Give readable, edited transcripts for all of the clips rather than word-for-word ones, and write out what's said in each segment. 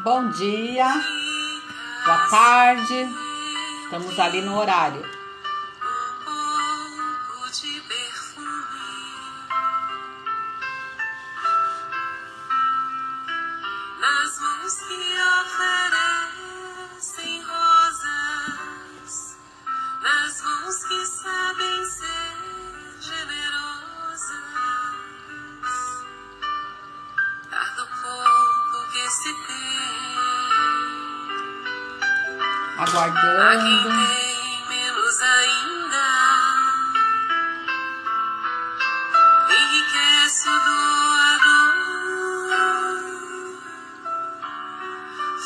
Bom dia, boa tarde, estamos ali no horário. Nas mãos que oferecem rosas, nas mãos que sabem ser generosas, dar do pouco que se tem a quem Aguardando. tem menos ainda, enriquece o doador.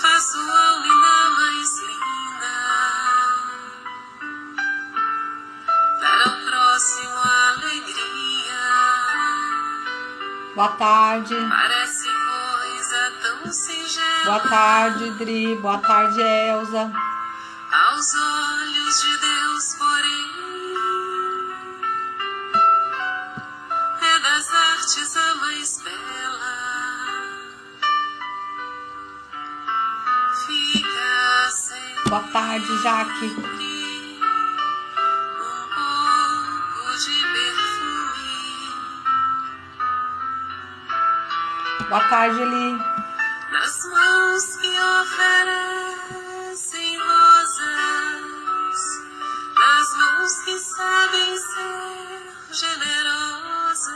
Faço a alma mais linda, dar ao próximo alegria. Boa tarde. Parece coisa tão singela. Boa tarde, Dri. Boa tarde, Elza. Aos olhos de Deus, porém, é das artes a mais bela. Fica sempre Boa tarde, Jaque. um pouco de perfume Boa tarde, Eli. nas mãos que oferecem rosas, nas mãos que sabem ser generosas,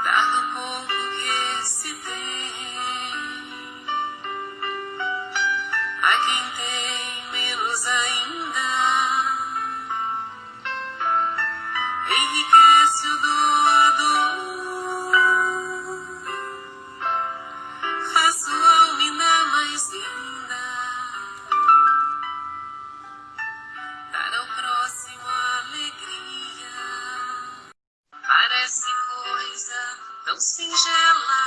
dar do pouco que se tem a quem tem menos ainda, enriquece o doador. Faço a alma mais linda, dar ao próximo alegria. Parece coisa tão singela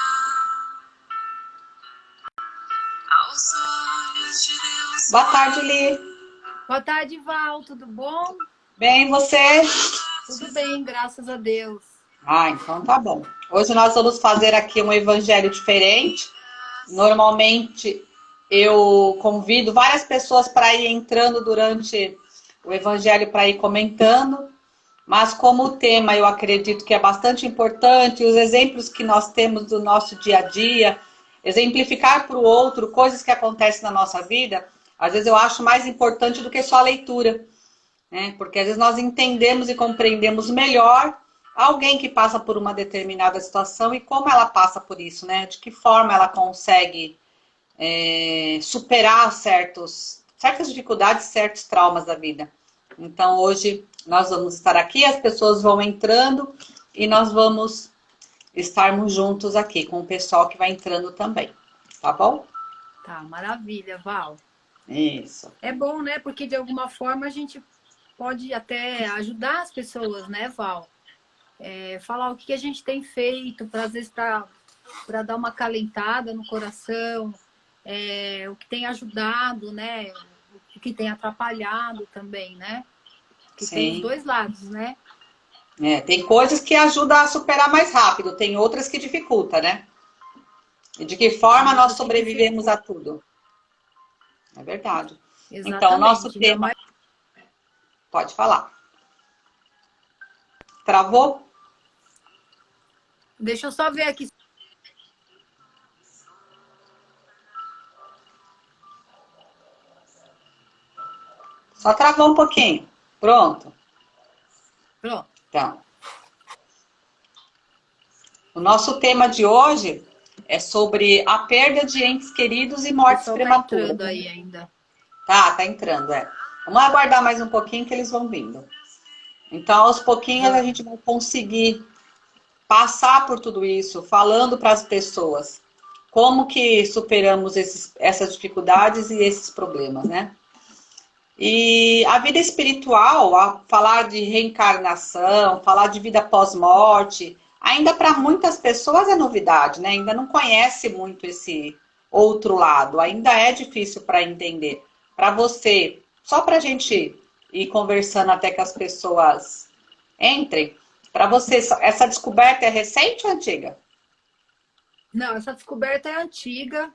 aos olhos de Deus. Boa tarde, Eli. Boa tarde, Val, tudo bom? Bem, e você? Tudo bem, graças a Deus. Então tá bom. Hoje nós vamos fazer aqui um evangelho diferente. Normalmente eu convido várias pessoas para ir entrando durante o evangelho para ir comentando, mas como o tema eu acredito que é bastante importante, os exemplos que nós temos do nosso dia a dia, exemplificar para o outro coisas que acontecem na nossa vida, às vezes eu acho mais importante do que só a leitura, né? Porque às vezes nós entendemos e compreendemos melhor alguém que passa por uma determinada situação e como ela passa por isso, né? De que forma ela consegue superar certas dificuldades, certos traumas da vida. Então hoje nós vamos estar aqui, as pessoas vão entrando e nós vamos estarmos juntos aqui com o pessoal que vai entrando também, tá bom? Tá, maravilha, Val. Isso. É bom, né? Porque de alguma forma a gente pode até ajudar as pessoas, né, Val? Falar o que a gente tem feito, às vezes para dar uma acalentada no coração, o que tem ajudado, né? O que tem atrapalhado também, né? Que tem os Sim. dois lados, né? Tem coisas que ajudam a superar mais rápido, tem outras que dificultam, né? E de que forma nós sobrevivemos a tudo. É verdade. Exatamente. Então, o nosso tema... Pode falar. Travou? Deixa eu só ver aqui. Só travou um pouquinho. Pronto. Pronto. Então, o nosso tema de hoje é sobre a perda de entes queridos e mortes prematuras. Tá entrando aí ainda. Tá entrando, Vamos aguardar mais um pouquinho que eles vão vindo. Então, aos pouquinhos a gente vai conseguir passar por tudo isso, falando para as pessoas como que superamos essas dificuldades e esses problemas, né? E a vida espiritual, falar de reencarnação, falar de vida pós-morte, ainda para muitas pessoas é novidade, né? Ainda não conhece muito esse outro lado, ainda é difícil para entender. Para você, só para a gente ir conversando até que as pessoas entrem, Para você, essa descoberta é recente ou antiga? Não, essa descoberta é antiga.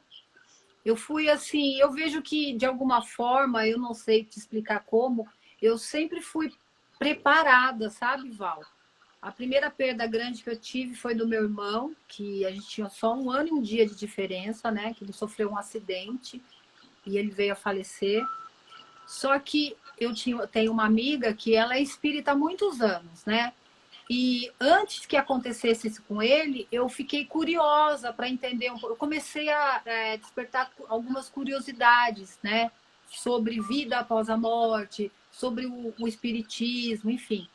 Eu fui assim, eu vejo que de alguma forma, eu não sei te explicar como, eu sempre fui preparada, sabe, Val? A primeira perda grande que eu tive foi do meu irmão, que a gente tinha só 1 ano e 1 dia de diferença, né? Que ele sofreu um acidente e ele veio a falecer. Só que tenho uma amiga que ela é espírita há muitos anos, né? E antes que acontecesse isso com ele, eu fiquei curiosa para entender um pouco. Eu comecei a despertar algumas curiosidades, né? Sobre vida após a morte, sobre o espiritismo, enfim.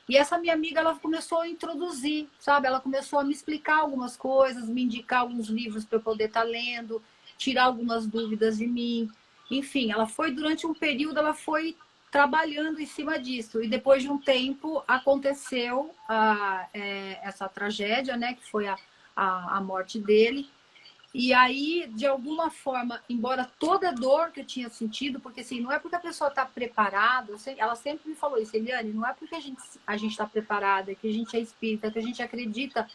E essa minha amiga, ela começou a introduzir, sabe? Ela começou a me explicar algumas coisas, me indicar alguns livros para eu poder estar lendo, tirar algumas dúvidas de mim. Enfim, ela foi, durante um período, ela foi trabalhando em cima disso. E depois de um tempo, aconteceu essa tragédia, né? Que foi a morte dele. E aí, de alguma forma, embora toda a dor que eu tinha sentido, porque assim, não é porque a pessoa está preparada, ela sempre me falou isso, Eliane, não é porque a gente está preparada, que a gente é espírita, que a gente acredita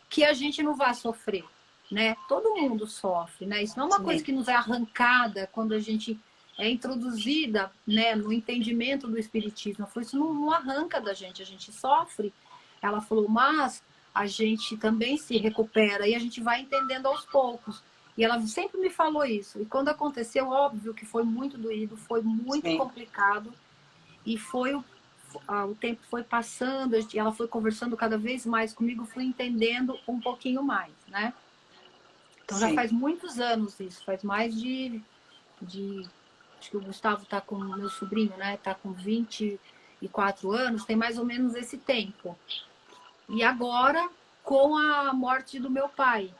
que a gente não vai sofrer, né? Todo mundo sofre, né? Isso não é uma coisa que nos é arrancada quando a gente é introduzida, né, no entendimento do espiritismo. Isso não arranca da gente, a gente sofre. Ela falou, mas a gente também se recupera e a gente vai entendendo aos poucos. E ela sempre me falou isso. E quando aconteceu, óbvio que foi muito doído, foi muito complicado. E o tempo foi passando, ela foi conversando cada vez mais comigo, fui entendendo um pouquinho mais, né? Então já faz muitos anos isso, faz mais de acho que o Gustavo tá com meu sobrinho, né? Tá com 24 anos, tem mais ou menos esse tempo. E agora, com a morte do meu pai.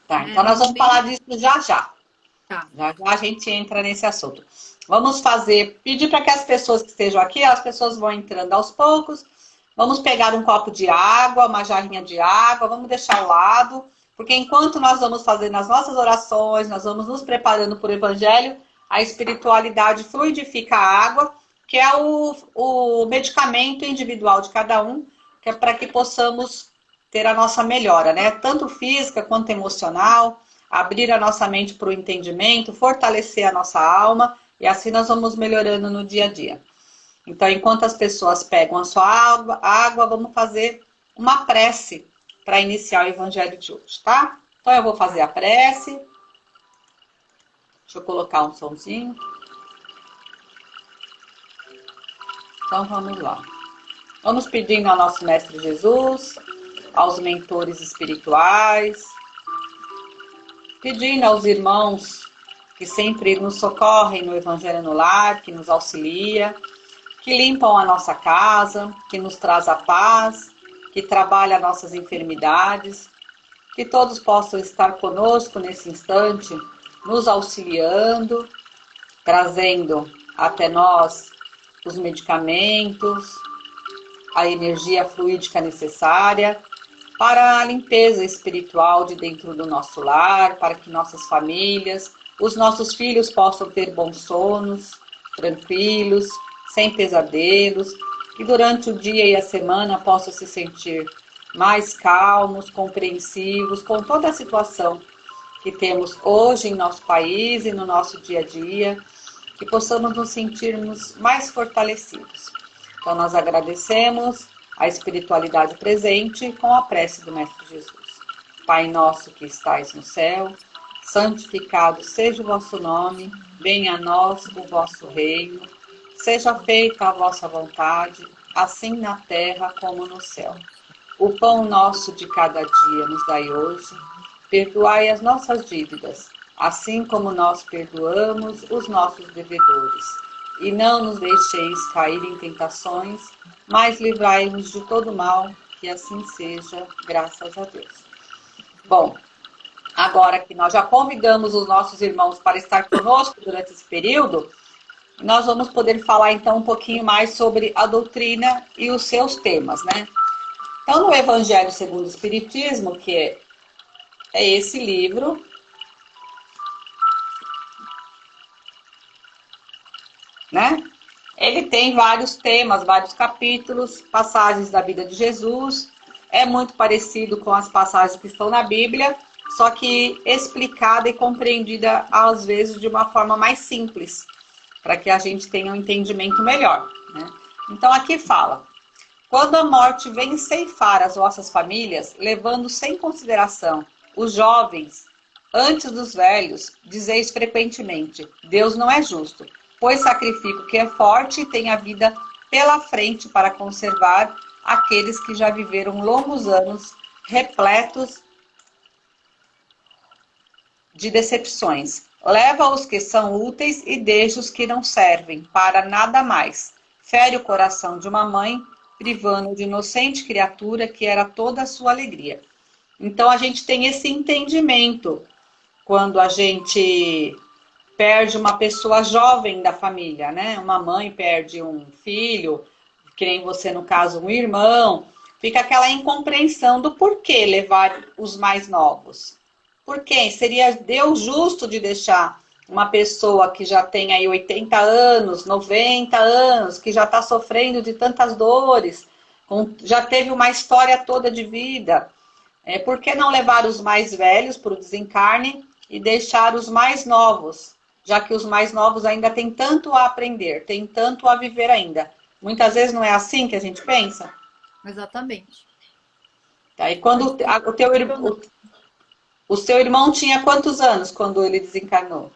Tá, então nós vamos falar disso já já. Tá. Já já a gente entra nesse assunto. Vamos pedir para que as pessoas que estejam aqui, as pessoas vão entrando aos poucos. Vamos pegar um copo de água, uma jarrinha de água, vamos deixar ao lado, porque enquanto nós vamos fazendo as nossas orações, nós vamos nos preparando para o Evangelho, a espiritualidade fluidifica a água, que é o medicamento individual de cada um, que é para que possamos ter a nossa melhora, né? Tanto física quanto emocional, abrir a nossa mente para o entendimento, fortalecer a nossa alma, e assim nós vamos melhorando no dia a dia. Então, enquanto as pessoas pegam a sua água, vamos fazer uma prece para iniciar o Evangelho de hoje, tá? Então, eu vou fazer a prece. Deixa eu colocar um sonzinho. Então, vamos lá. Vamos pedindo ao nosso Mestre Jesus, aos mentores espirituais, pedindo aos irmãos que sempre nos socorrem no Evangelho no Lar, que nos auxilia, que limpam a nossa casa, que nos traz a paz, que trabalha nossas enfermidades, que todos possam estar conosco nesse instante, nos auxiliando, trazendo até nós os medicamentos, a energia fluídica necessária para a limpeza espiritual de dentro do nosso lar, para que nossas famílias, os nossos filhos possam ter bons sonos, tranquilos, sem pesadelos, e durante o dia e a semana possam se sentir mais calmos, compreensivos com toda a situação que temos hoje em nosso país e no nosso dia a dia, que possamos nos sentirmos mais fortalecidos. Então, nós agradecemos a espiritualidade presente com a prece do Mestre Jesus. Pai nosso que estais no céu, santificado seja o vosso nome, venha a nós o vosso reino, seja feita a vossa vontade, assim na terra como no céu. O pão nosso de cada dia nos dai hoje, perdoai as nossas dívidas, assim como nós perdoamos os nossos devedores. E não nos deixeis cair em tentações, mas livrai-nos de todo mal, que assim seja, graças a Deus. Bom, agora que nós já convidamos os nossos irmãos para estar conosco durante esse período, nós vamos poder falar então um pouquinho mais sobre a doutrina e os seus temas, né? Então, no Evangelho segundo o Espiritismo, que é esse livro, né? Ele tem vários temas, vários capítulos, passagens da vida de Jesus. É muito parecido com as passagens que estão na Bíblia, só que explicada e compreendida, às vezes, de uma forma mais simples, para que a gente tenha um entendimento melhor, né? Então, aqui fala: quando a morte vem ceifar as vossas famílias, levando sem consideração os jovens antes dos velhos, dizeis frequentemente: Deus não é justo, pois sacrifica o que é forte e tem a vida pela frente para conservar aqueles que já viveram longos anos repletos de decepções. Leva os que são úteis e deixa os que não servem para nada mais. Fere o coração de uma mãe, privando de inocente criatura que era toda a sua alegria. Então a gente tem esse entendimento quando a gente perde uma pessoa jovem da família, né? Uma mãe perde um filho, que nem você no caso, um irmão. Fica aquela incompreensão do porquê levar os mais novos. Por quê? Seria Deus justo de deixar uma pessoa que já tem aí 80 anos, 90 anos, que já está sofrendo de tantas dores, já teve uma história toda de vida. Por que não levar os mais velhos para o desencarne e deixar os mais novos? Já que os mais novos ainda têm tanto a aprender, têm tanto a viver ainda. Muitas vezes não é assim que a gente pensa? Exatamente. Tá, e quando o seu irmão tinha quantos anos quando ele desencarnou?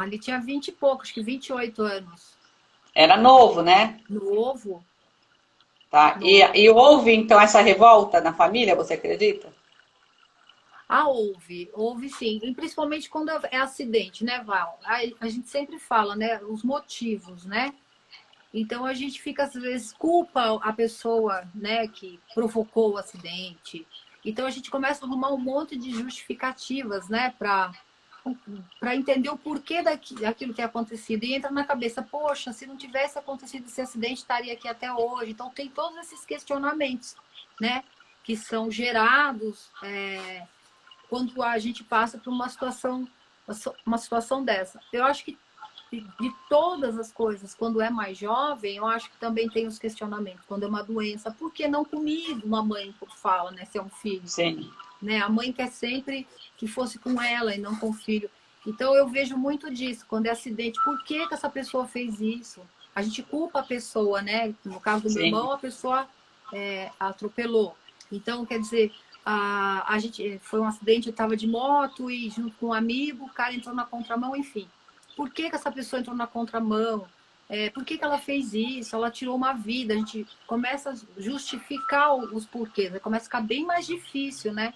Ele tinha 20 e poucos, acho que 28 anos. Era novo, né? Novo. Tá. E houve, então, essa revolta na família, você acredita? Houve sim. E principalmente quando é acidente, né, Val? A gente sempre fala, né, os motivos, né? Então a gente fica, às vezes, culpa a pessoa, né, que provocou o acidente. Então a gente começa a arrumar um monte de justificativas, né, para entender o porquê daquilo que é acontecido. E entra na cabeça: poxa, se não tivesse acontecido esse acidente, estaria aqui até hoje. Então tem todos esses questionamentos, né, que são gerados quando a gente passa por uma situação dessa. Eu acho que de todas as coisas, quando é mais jovem, eu acho que também tem os questionamentos. Quando é uma doença, por que não comigo? Uma mãe fala, né, se é um filho. Sim. Né? A mãe quer sempre que fosse com ela e não com o filho. Então eu vejo muito disso, quando é acidente. Por que essa pessoa fez isso? A gente culpa a pessoa, né? No caso do meu irmão, a pessoa atropelou. Então, quer dizer, a gente foi um acidente, eu estava de moto e junto com um amigo, o cara entrou na contramão, enfim. Por que essa pessoa entrou na contramão? Por que ela fez isso? Ela tirou uma vida. A gente começa a justificar os porquês. Começa a ficar bem mais difícil, né?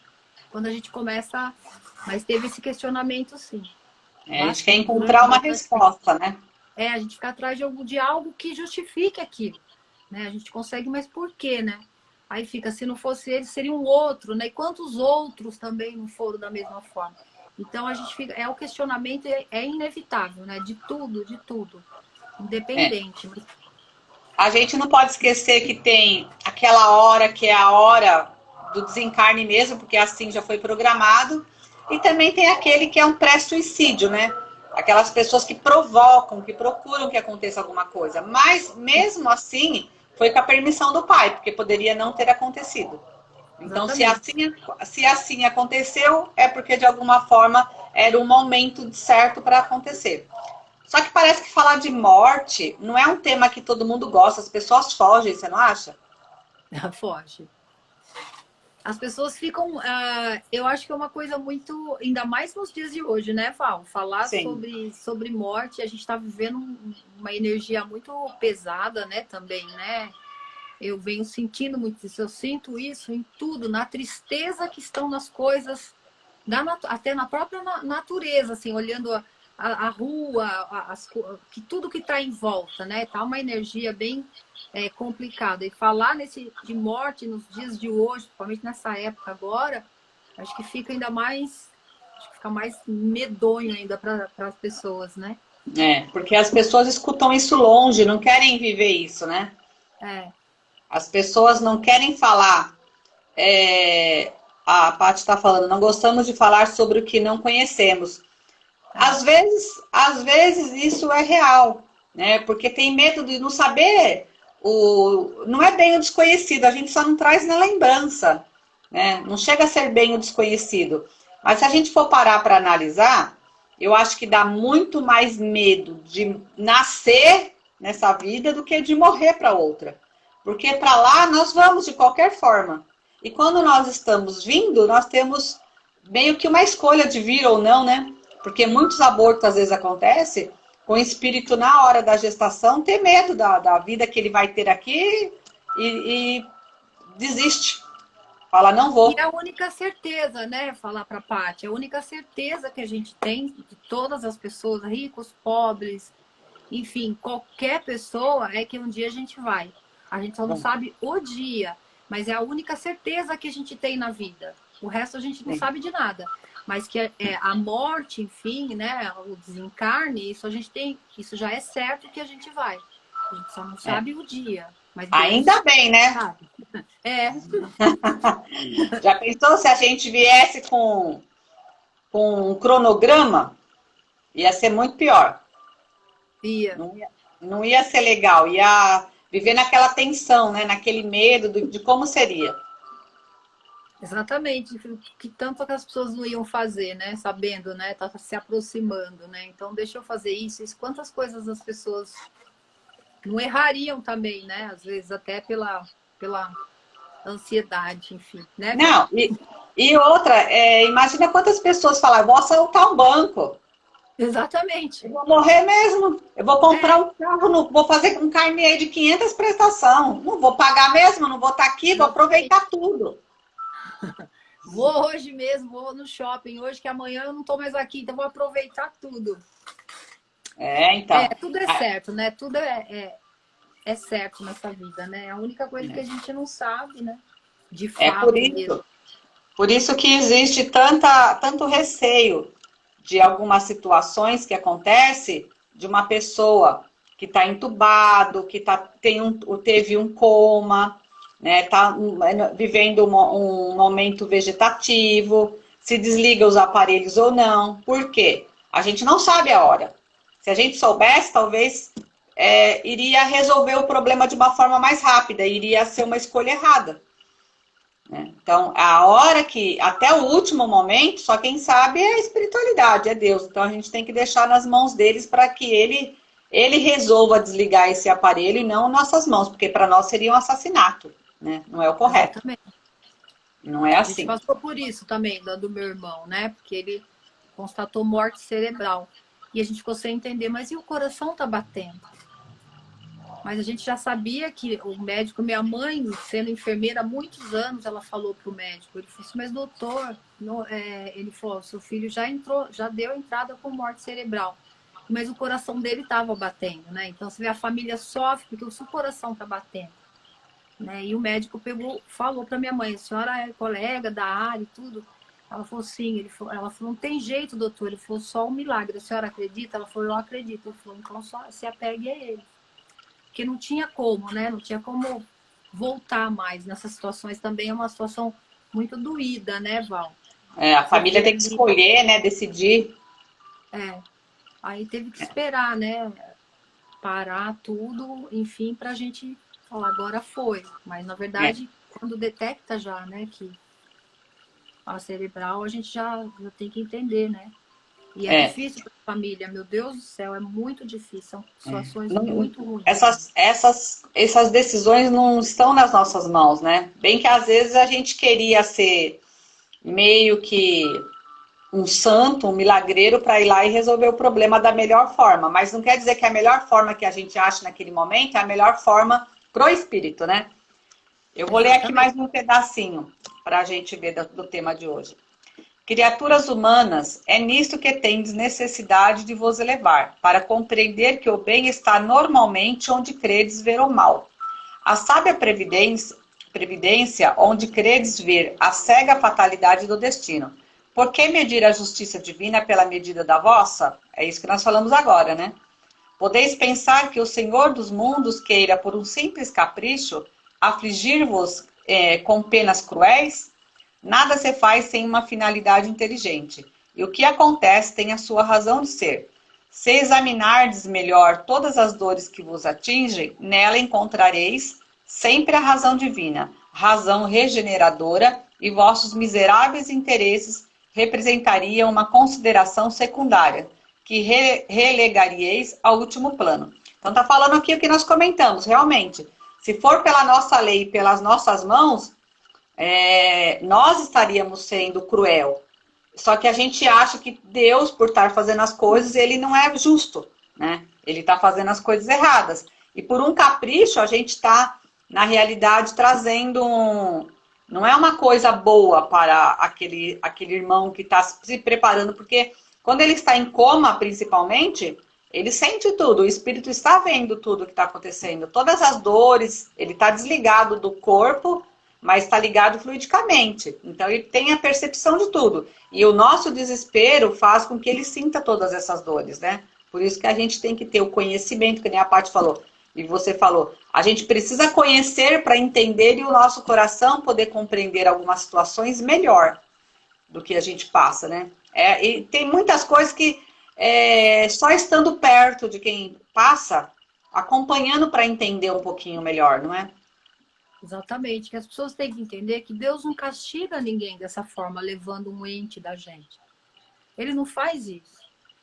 Quando a gente começa... Mas teve esse questionamento, sim. A gente quer encontrar uma resposta, né? A gente fica atrás de algo que justifique aquilo. Né? A gente consegue, mas por quê, né? Aí fica, se não fosse ele, seria um outro, né? E quantos outros também não foram da mesma forma? Então a gente fica... o questionamento é inevitável, né? De tudo. Independente. A gente não pode esquecer que tem aquela hora que é a hora do desencarne mesmo, porque assim já foi programado. E também tem aquele que é um pré-suicídio, né? Aquelas pessoas que provocam, que procuram que aconteça alguma coisa. Mas, mesmo assim, foi com a permissão do pai, porque poderia não ter acontecido. Então, se assim aconteceu, é porque, de alguma forma, era o momento certo para acontecer. Só que parece que falar de morte não é um tema que todo mundo gosta. As pessoas fogem, você não acha? Foge. As pessoas ficam... eu acho que é uma coisa muito... Ainda mais nos dias de hoje, né, Val? Falar sobre morte, a gente está vivendo uma energia muito pesada, né, também, né? Eu venho sentindo muito isso. Eu sinto isso em tudo, na tristeza que estão nas coisas, até na própria natureza, assim, olhando a rua, tudo que está em volta, né? Tá uma energia bem complicada. E falar de morte nos dias de hoje, principalmente nessa época agora, acho que fica ainda mais... Acho que fica mais medonho ainda para as pessoas, né? Porque as pessoas escutam isso longe, não querem viver isso, né? As pessoas não querem falar. A Paty está falando, não gostamos de falar sobre o que não conhecemos. Às vezes isso é real. né? Porque tem medo de não saber, não é bem o desconhecido, a gente só não traz na lembrança, né? Não chega a ser bem o desconhecido. Mas se a gente for parar para analisar, eu acho que dá muito mais medo de nascer nessa vida do que de morrer para outra. Porque para lá nós vamos de qualquer forma. E quando nós estamos vindo, nós temos meio que uma escolha de vir ou não, né? Porque muitos abortos às vezes acontecem com o espírito na hora da gestação ter medo da vida que ele vai ter aqui e desiste. Fala, não E vou. a única certeza, né, falar para a Paty, a única certeza que a gente tem de todas as pessoas, ricos, pobres, enfim, qualquer pessoa, é que um dia a gente vai. A gente só não sabe o dia, mas é a única certeza que a gente tem na vida. O resto a gente não sabe de nada. Mas que a morte, enfim, né, o desencarne, isso a gente tem, isso já é certo que a gente vai. A gente só não sabe o dia. Mas Deus Ainda bem, né? sabe. É. Já pensou se a gente viesse com um cronograma? Ia ser muito pior. Ia. Não ia ser legal. Ia viver naquela tensão, né? Naquele medo de como seria. Exatamente, que tanto que as pessoas não iam fazer, né? Sabendo, né? Tá se aproximando, né? Então, deixa eu fazer isso. Quantas coisas as pessoas não errariam também, né? Às vezes até pela ansiedade, enfim, né? Não, e outra, imagina quantas pessoas falam, vou assaltar um banco. Exatamente. Eu vou morrer mesmo. Eu vou comprar um carro, vou fazer um carnê de 500 prestação. Não vou pagar mesmo, não vou estar aqui, vou aproveitar tudo. Vou hoje mesmo, vou no shopping hoje, que amanhã eu não estou mais aqui, então vou aproveitar tudo. Então. Tudo é certo, né? Tudo é certo nessa vida, né? A única coisa que a gente não sabe, né? De fato mesmo. Por isso que existe tanto receio de algumas situações que acontecem de uma pessoa que está entubado, que teve um coma, né, está vivendo um momento vegetativo, se desliga os aparelhos ou não. Por quê? A gente não sabe a hora. Se a gente soubesse, talvez iria resolver o problema de uma forma mais rápida, iria ser uma escolha errada. Então, a hora que, até o último momento, só quem sabe é a espiritualidade, é Deus. Então, a gente tem que deixar nas mãos deles para que ele resolva desligar esse aparelho e não nossas mãos, porque para nós seria um assassinato, né? Não é o correto. Exatamente. Não é assim. A gente passou por isso também, do meu irmão, né? Porque ele constatou morte cerebral. E a gente ficou sem entender, mas e o coração tá batendo? Mas a gente já sabia que o médico, minha mãe, sendo enfermeira há muitos anos, ela falou para o médico, ele falou assim, mas doutor, ele falou, seu filho já deu entrada com morte cerebral, mas o coração dele estava batendo, né? Então, você vê, a família sofre porque o seu coração está batendo, né? E o médico falou para minha mãe, a senhora é colega da área e tudo? Ela falou, sim. Ela falou, não tem jeito, doutor. Ele falou, só um milagre. A senhora acredita? Ela falou, eu acredito. Ele falou, então só se apegue a ele. Porque não tinha como, né? Não tinha como voltar mais nessas situações. Também é uma situação muito doída, né, Val? A família tem que escolher, né? Decidir. Aí teve que esperar, né? Parar tudo, enfim, pra gente falar, agora foi. Mas, na verdade, quando detecta já, né, que a cerebral, a gente já tem que entender, né? E é difícil para a família, meu Deus do céu, é muito difícil, são situações muito ruins. Essas decisões não estão nas nossas mãos, né? Bem que às vezes a gente queria ser meio que um santo, um milagreiro para ir lá e resolver o problema da melhor forma, mas não quer dizer que a melhor forma que a gente acha naquele momento é a melhor forma pro espírito, né? Eu vou ler aqui mais um pedacinho para a gente ver do tema de hoje. Criaturas humanas, é nisto que tendes necessidade de vos elevar, para compreender que o bem está normalmente onde credes ver o mal. A sábia previdência onde credes ver a cega fatalidade do destino. Por que medir a justiça divina pela medida da vossa? É isso que nós falamos agora, né? Podeis pensar que o Senhor dos mundos queira, por um simples capricho, afligir-vos com penas cruéis? Nada se faz sem uma finalidade inteligente. E o que acontece tem a sua razão de ser. Se examinardes melhor todas as dores que vos atingem, nela encontrareis sempre a razão divina, razão regeneradora, e vossos miseráveis interesses representariam uma consideração secundária, que relegaríeis ao último plano. Então está falando aqui o que nós comentamos, realmente. Se for pela nossa lei, pelas nossas mãos, nós estaríamos sendo cruel. Só que a gente acha que Deus, por estar fazendo as coisas, ele não é justo, né? Ele está fazendo as coisas erradas. E por um capricho, a gente está, na realidade, trazendo não é uma coisa boa para aquele irmão que está se preparando, porque quando ele está em coma, principalmente, ele sente tudo, o espírito está vendo tudo que está acontecendo. Todas as dores, ele está desligado do corpo, mas está ligado fluidicamente. Então, ele tem a percepção de tudo. E o nosso desespero faz com que ele sinta todas essas dores, né? Por isso que a gente tem que ter o conhecimento, que nem a Paty falou, e você falou. A gente precisa conhecer para entender e o nosso coração poder compreender algumas situações melhor do que a gente passa, né? E tem muitas coisas que só estando perto de quem passa, acompanhando para entender um pouquinho melhor, não é? Exatamente, que as pessoas têm que entender que Deus não castiga ninguém dessa forma, levando um ente da gente. Ele não faz isso.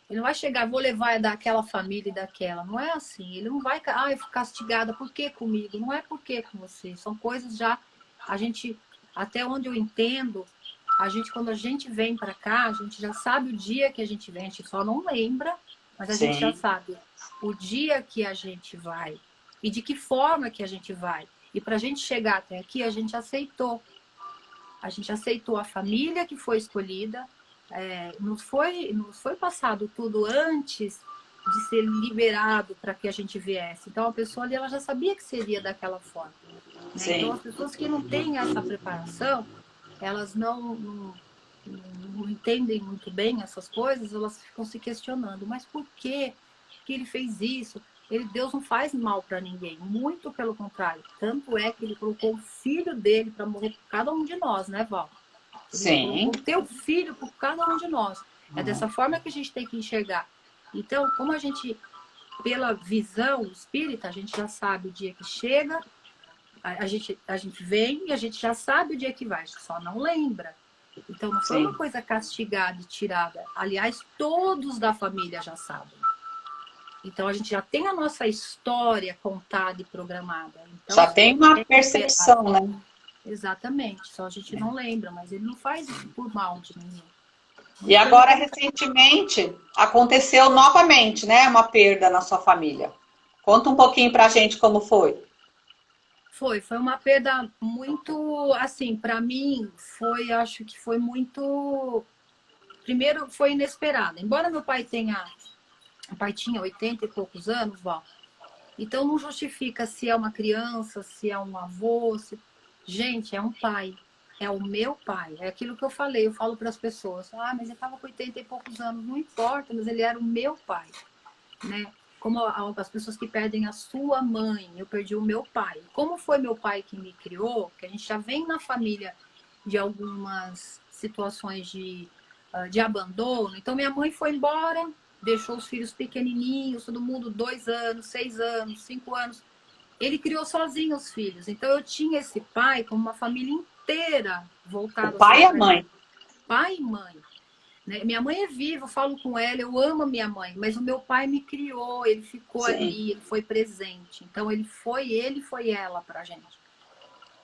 Ele não vai chegar, vou levar daquela família e daquela. Não é assim. Ele não vai, eu fui castigada, por que comigo? Não é por que com você. São coisas já, a gente, até onde eu entendo, quando a gente vem para cá, a gente já sabe o dia que a gente vem, a gente só não lembra, mas a Sim. gente já sabe o dia que a gente vai e de que forma que a gente vai. E para a gente chegar até aqui, a gente aceitou. A gente aceitou a família que foi escolhida. Nos foi passado tudo antes de ser liberado para que a gente viesse. Então, a pessoa ali, ela já sabia que seria daquela forma. Né? Então, as pessoas que não têm essa preparação, elas não entendem muito bem essas coisas, elas ficam se questionando. Mas por que ele fez isso? Deus não faz mal para ninguém, muito pelo contrário. Tanto é que ele colocou o filho dele para morrer por cada um de nós, né, Val? Sim. Ele colocou o teu filho por cada um de nós. É dessa forma que a gente tem que enxergar. Então, como a gente, pela visão espírita, a gente já sabe o dia que chega, a gente vem e a gente já sabe o dia que vai, a gente só não lembra. Então, não foi uma coisa castigada e tirada. Aliás, todos da família já sabem. Então, a gente já tem a nossa história contada e programada. Então, já tem uma percepção, né? Exatamente. Só a gente não lembra, mas ele não faz isso por mal de ninguém. E agora, recentemente, aconteceu novamente, né? Uma perda na sua família. Conta um pouquinho pra gente como foi. Foi uma perda muito, assim, para mim, acho que foi muito... Primeiro, foi inesperada. Embora meu pai tinha 80 e poucos anos, Val. Então não justifica se é uma criança, se é um avô. Gente, é um pai. É o meu pai. É aquilo que eu falei. Eu falo para as pessoas. Mas ele estava com 80 e poucos anos. Não importa, mas ele era o meu pai. Né? Como as pessoas que perdem a sua mãe. Eu perdi o meu pai. Como foi meu pai que me criou, que a gente já vem na família de algumas situações de abandono. Então minha mãe foi embora, deixou os filhos pequenininhos, todo mundo 2 anos, 6 anos, 5 anos. Ele criou sozinho os filhos. Então eu tinha esse pai como uma família inteira voltada. O pai e a mãe. Pai e mãe. Né? Minha mãe é viva, eu falo com ela, eu amo a minha mãe, mas o meu pai me criou, ele ficou ali, ele foi presente. Então ele foi ela pra gente.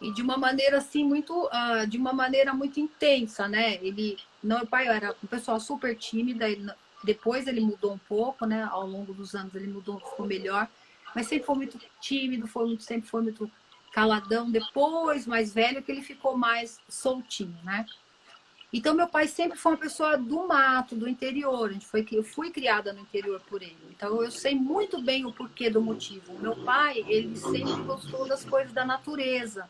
E de uma maneira assim muito, de uma maneira muito intensa, né? Meu pai era uma pessoa super tímida, depois ele mudou um pouco, né? Ao longo dos anos ele mudou, ficou melhor, mas sempre foi muito tímido, sempre foi muito caladão. Depois, mais velho, que ele ficou mais soltinho, né? Então meu pai sempre foi uma pessoa do mato, do interior. Eu fui criada no interior por ele. Então eu sei muito bem o porquê do motivo. Meu pai, ele sempre gostou das coisas da natureza.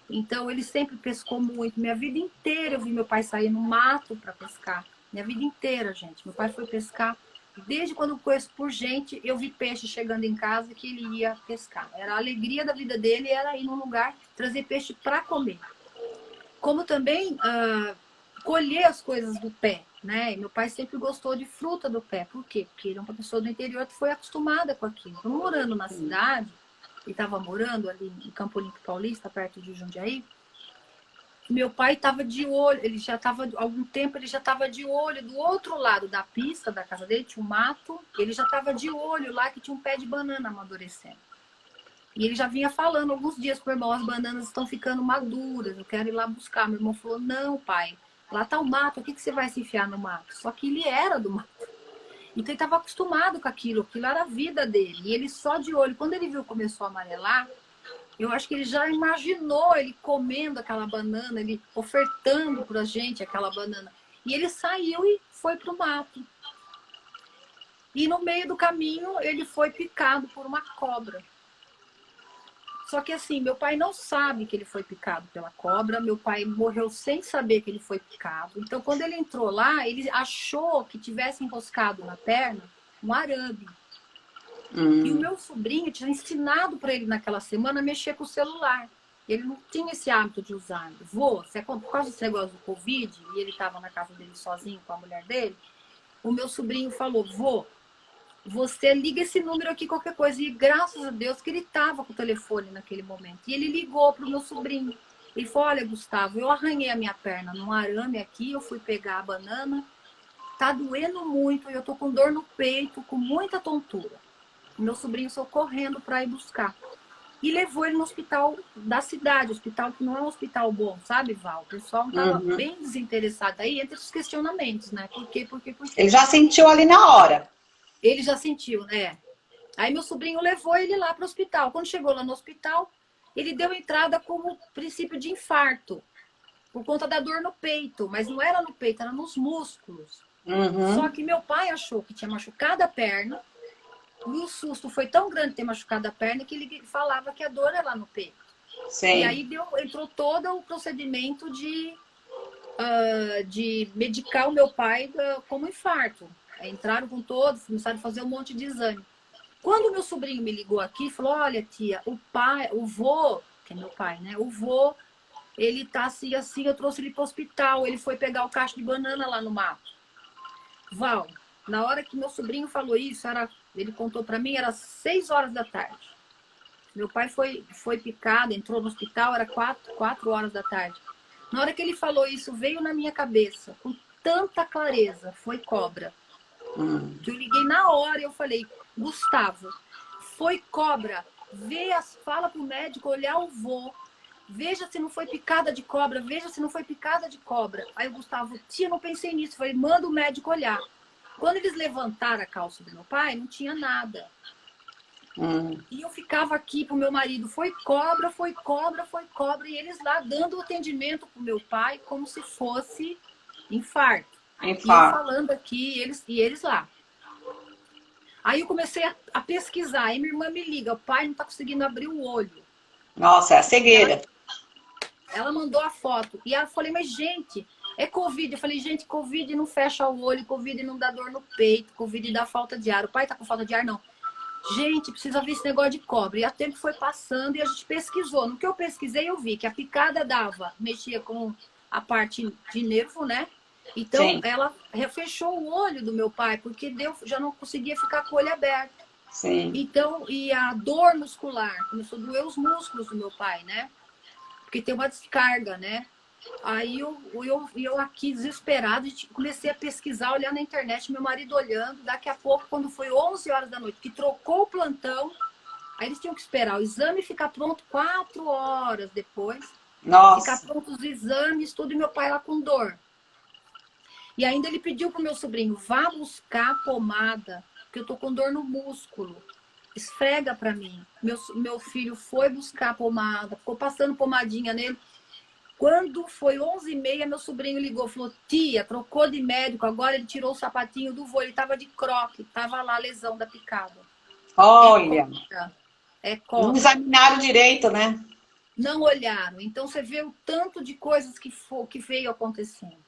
Então, ele sempre pescou muito. Minha vida inteira eu vi meu pai sair no mato para pescar. Minha vida inteira, gente. Meu pai foi pescar. Desde quando eu conheço por gente, eu vi peixe chegando em casa que ele ia pescar. Era a alegria da vida dele, era ir num lugar, trazer peixe para comer. Como também colher as coisas do pé. né? E meu pai sempre gostou de fruta do pé. Por quê? Porque ele é uma pessoa do interior que foi acostumada com aquilo. Então, morando na cidade, ele estava morando ali em Campo Limpo Paulista, perto de Jundiaí, meu pai estava de olho, ele já estava, há algum tempo, ele já estava de olho do outro lado da pista da casa dele, tinha um mato, ele já estava de olho lá que tinha um pé de banana amadurecendo. E ele já vinha falando alguns dias pro meu irmão, as bananas estão ficando maduras, eu quero ir lá buscar. Meu irmão falou, não, pai, lá tá o mato, o que você vai se enfiar no mato? Só que ele era do mato. Então ele estava acostumado com aquilo era a vida dele. E ele só de olho, quando ele viu começou a amarelar, eu acho que ele já imaginou ele comendo aquela banana, ele ofertando pra gente aquela banana. E ele saiu e foi pro mato. E no meio do caminho ele foi picado por uma cobra. Só que assim, meu pai não sabe que ele foi picado pela cobra, meu pai morreu sem saber que ele foi picado. Então, quando ele entrou lá, ele achou que tivesse enroscado na perna um arame. E o meu sobrinho tinha ensinado para ele naquela semana a mexer com o celular. Ele não tinha esse hábito de usar. Vô, por causa desse negócio do Covid, e ele estava na casa dele sozinho com a mulher dele, o meu sobrinho falou, vô, você liga esse número aqui, qualquer coisa. E graças a Deus que ele estava com o telefone naquele momento. E ele ligou para o meu sobrinho. Ele falou, olha, Gustavo, eu arranhei a minha perna num arame aqui, eu fui pegar a banana, tá doendo muito, eu tô com dor no peito, com muita tontura. O meu sobrinho saiu correndo para ir buscar. E levou ele no hospital da cidade, hospital que não é um hospital bom, sabe, Val? O pessoal estava bem desinteressado. Aí entre os questionamentos, né? Por quê? Ele já sentiu ali na hora. Ele já sentiu, né? Aí meu sobrinho levou ele lá para o hospital. Quando chegou lá no hospital, ele deu entrada como princípio de infarto, por conta da dor no peito. Mas não era no peito, era nos músculos. Só que meu pai achou que tinha machucado a perna. E o susto foi tão grande ter machucado a perna que ele falava que a dor é lá no peito. Sim. E aí entrou todo o procedimento de medicar o meu pai como infarto. Entraram com todos, começaram a fazer um monte de exame. Quando meu sobrinho me ligou aqui, falou, olha, tia, o vô, que é meu pai, né? O vô, ele tá assim, assim, eu trouxe ele pro hospital, ele foi pegar o cacho de banana lá no mato. Val, na hora que meu sobrinho falou isso, ele contou para mim, era 6 horas da tarde. Meu pai foi picado, entrou no hospital, era 4 horas da tarde. Na hora que ele falou isso, veio na minha cabeça, com tanta clareza, foi cobra. Eu liguei na hora e eu falei, Gustavo, foi cobra, fala pro médico olhar o vô, veja se não foi picada de cobra, veja se não foi picada de cobra. Aí o Gustavo, tia, não pensei nisso, falei, manda o médico olhar. Quando eles levantaram a calça do meu pai, não tinha nada. E eu ficava aqui pro meu marido, foi cobra, foi cobra, foi cobra. E eles lá dando atendimento pro meu pai como se fosse infarto. E eu falando aqui, eles lá. Aí eu comecei a pesquisar. Aí minha irmã me liga, o pai não tá conseguindo abrir o olho. Nossa, é a cegueira. Ela mandou a foto. E ela falei, mas gente, é Covid. Eu falei, gente, Covid não fecha o olho, Covid não dá dor no peito, Covid dá falta de ar. O pai tá com falta de ar, não. Gente, precisa ver esse negócio de cobra. E a tempo foi passando e a gente pesquisou. No que eu pesquisei, eu vi que a picada mexia com a parte de nervo, né? Então, sim, ela fechou o olho do meu pai, porque já não conseguia ficar com o olho aberto. Sim. Então, e a dor muscular começou a doer os músculos do meu pai, né? Porque tem uma descarga, né? Aí eu aqui desesperada, comecei a pesquisar, olhar na internet, meu marido olhando. Daqui a pouco, quando foi 11 horas da noite, que trocou o plantão, aí eles tinham que esperar o exame ficar pronto 4 horas depois. Nossa. Ficar pronto os exames, tudo, e meu pai lá com dor. E ainda ele pediu pro meu sobrinho, vá buscar pomada, porque eu tô com dor no músculo. Esfrega pra mim. Meu filho foi buscar pomada, ficou passando pomadinha nele. Quando foi 11h30, meu sobrinho ligou, falou, tia, trocou de médico, agora ele tirou o sapatinho do vô, ele tava de croque, tava lá a lesão da picada. Olha. É cobra. Não examinaram direito, né? Não olharam. Então você vê o tanto de coisas que veio acontecendo.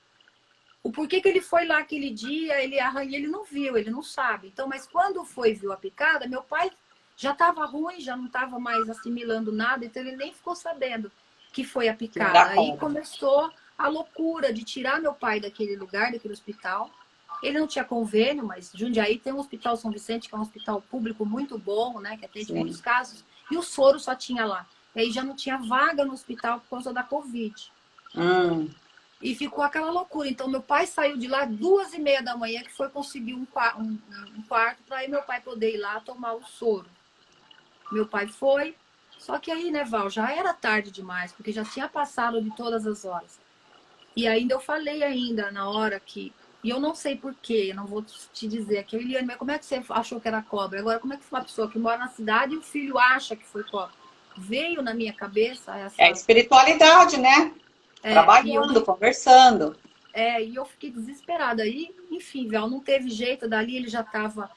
O porquê que ele foi lá aquele dia, ele não viu, ele não sabe. Então, mas quando viu a picada, meu pai já estava ruim, já não estava mais assimilando nada, então ele nem ficou sabendo que foi a picada. Aí começou a loucura de tirar meu pai daquele lugar, daquele hospital. Ele não tinha convênio, mas Jundiaí tem um hospital São Vicente, que é um hospital público muito bom, né? Que atende muitos Sim. casos. E o soro só tinha lá. E aí já não tinha vaga no hospital por causa da Covid. Hum, E ficou aquela loucura. Então, meu pai saiu de lá 2h30 da manhã, que foi conseguir um quarto para aí meu pai poder ir lá tomar o soro. Meu pai foi. Só que aí, né, Val, já era tarde demais, porque já tinha passado de todas as horas. E ainda eu falei ainda na hora que... E eu não sei porquê, eu não vou te dizer aqui. Eliane, mas como é que você achou que era cobra? Agora, como é que uma pessoa que mora na cidade e o filho acha que foi cobra? Veio na minha cabeça é essa... espiritualidade, né? E eu Trabalhando, conversando. E eu fiquei desesperada. Aí, enfim, Val, não teve jeito. Dali ele já estava,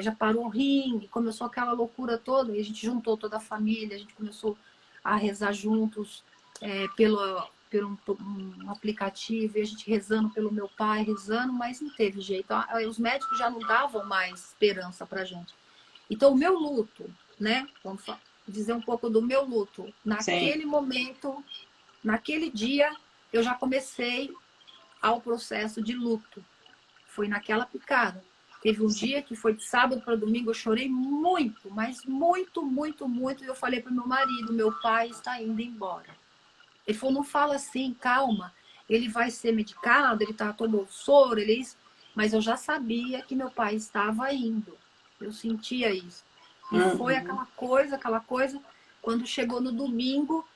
já parou o ringue, começou aquela loucura toda. E a gente juntou toda a família, a gente começou a rezar juntos pelo um aplicativo. E a gente rezando pelo meu pai, rezando, mas não teve jeito. Os médicos já não davam mais esperança pra gente. Então, o meu luto, né? Vamos dizer um pouco do meu luto. Sim. Naquele momento, naquele dia, eu já comecei ao processo de luto. Foi naquela picada. Teve um Sim. dia que foi de sábado para domingo, eu chorei muito, mas muito, muito, muito. E eu falei para o meu marido, meu pai está indo embora. Ele falou, não fala assim, calma. Ele vai ser medicado, ele tomou soro, ele é isso. Mas eu já sabia que meu pai estava indo. Eu sentia isso. E foi Uhum. aquela coisa. Quando chegou no domingo,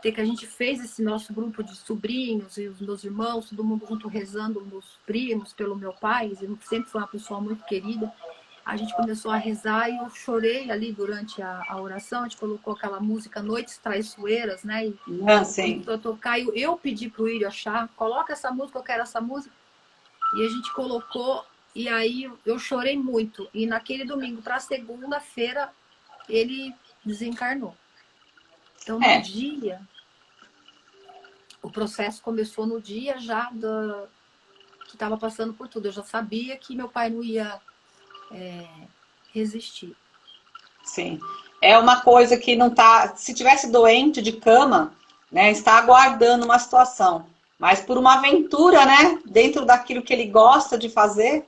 que a gente fez esse nosso grupo de sobrinhos e os meus irmãos, todo mundo junto rezando, meus primos, pelo meu pai, ele sempre foi uma pessoa muito querida. A gente começou a rezar e eu chorei ali durante a oração. A gente colocou aquela música Noites Traiçoeiras, né? E Sim. começou a tocar. E eu pedi pro Írio achar, coloca essa música, eu quero essa música. E a gente colocou, e aí eu chorei muito. E naquele domingo, para segunda-feira, ele desencarnou. Então, no É, dia, o processo começou no dia já que estava passando por tudo. Eu já sabia que meu pai não ia resistir. sim. É uma coisa que não tá. Se tivesse doente de cama, né, está aguardando uma situação. Mas por uma aventura, né, dentro daquilo que ele gosta de fazer,